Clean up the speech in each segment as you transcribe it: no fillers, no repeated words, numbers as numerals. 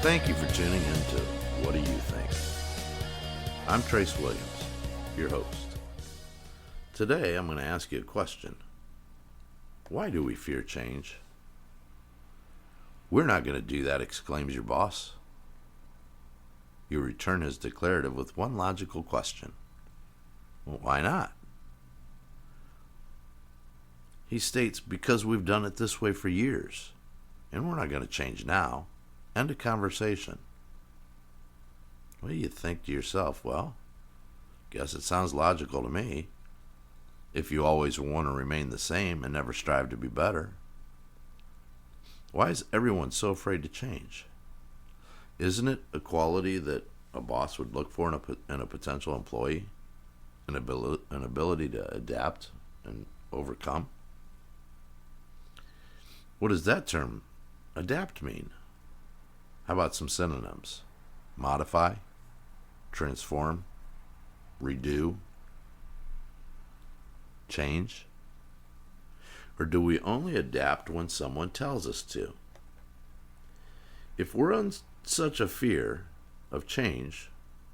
Thank you for tuning in to What Do You Think? I'm Trace Williams, your host. Today I'm going to ask you a question. Why do we fear change? We're not going to do that, exclaims your boss. You return his declarative with one logical question. Well, why not? He states, because we've done it this way for years, and we're not going to change now. End of conversation. Well, you think to yourself, well, guess it sounds logical to me. If you always want to remain the same and never strive to be better, why is everyone so afraid to change? Isn't it a quality that a boss would look for in a potential employee? An ability to adapt and overcome? What does that term, adapt, mean? How about some synonyms? Modify, transform, redo, change? Or do we only adapt when someone tells us to? If we're in such a fear of change,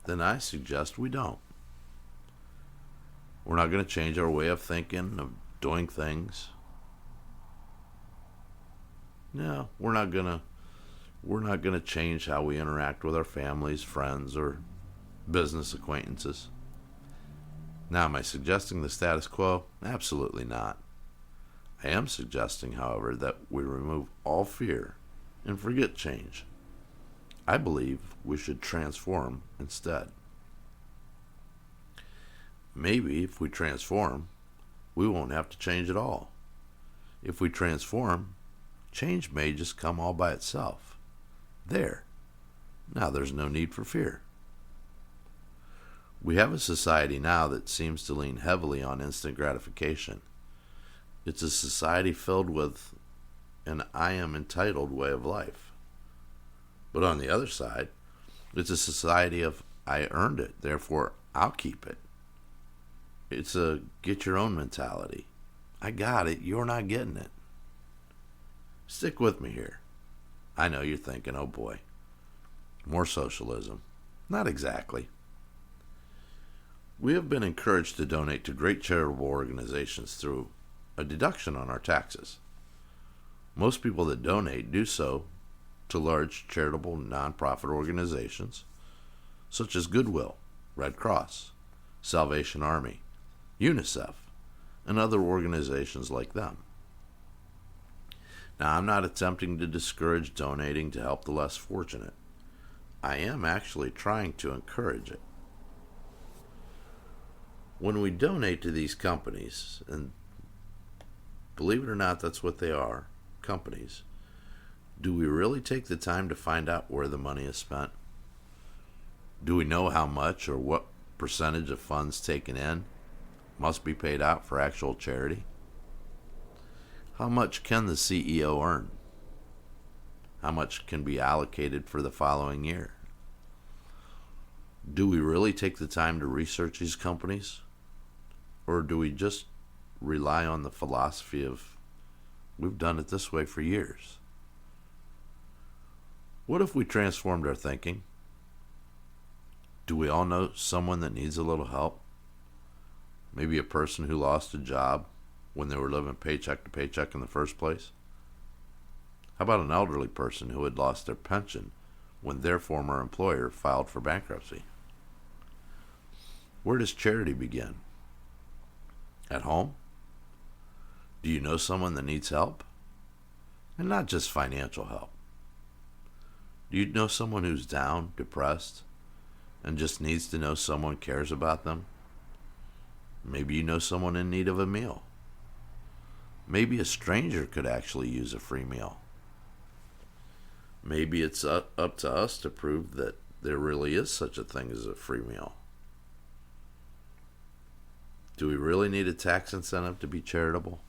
then I suggest we don't. We're not going to change our way of thinking, of doing things. No, we're not going to change how we interact with our families, friends, or business acquaintances. Now, am I suggesting the status quo? Absolutely not. I am suggesting, however, that we remove all fear and forget change. I believe we should transform instead. Maybe if we transform, we won't have to change at all. If we transform, change may just come all by itself. There. Now there's no need for fear. We have a society now that seems to lean heavily on instant gratification. It's a society filled with an I am entitled way of life. But on the other side, it's a society of I earned it, therefore I'll keep it. It's a get your own mentality. I got it, you're not getting it. Stick with me here. I know you're thinking, oh boy, more socialism. Not exactly. We have been encouraged to donate to great charitable organizations through a deduction on our taxes. Most people that donate do so to large charitable nonprofit organizations such as Goodwill, Red Cross, Salvation Army, UNICEF, and other organizations like them. Now, I'm not attempting to discourage donating to help the less fortunate. I am actually trying to encourage it. When we donate to these companies, and believe it or not, that's what they are, companies, do we really take the time to find out where the money is spent? Do we know how much or what percentage of funds taken in must be paid out for actual charity? How much can the CEO earn? How much can be allocated for the following year? Do we really take the time to research these companies? Or do we just rely on the philosophy of, we've done it this way for years? What if we transformed our thinking? Do we all know someone that needs a little help? Maybe a person who lost a job when they were living paycheck to paycheck in the first place? How about an elderly person who had lost their pension when their former employer filed for bankruptcy? Where does charity begin? At home? Do you know someone that needs help? And not just financial help. Do you know someone who's down, depressed, and just needs to know someone cares about them? Maybe you know someone in need of a meal. Maybe a stranger could actually use a free meal. Maybe it's up to us to prove that there really is such a thing as a free meal. Do we really need a tax incentive to be charitable?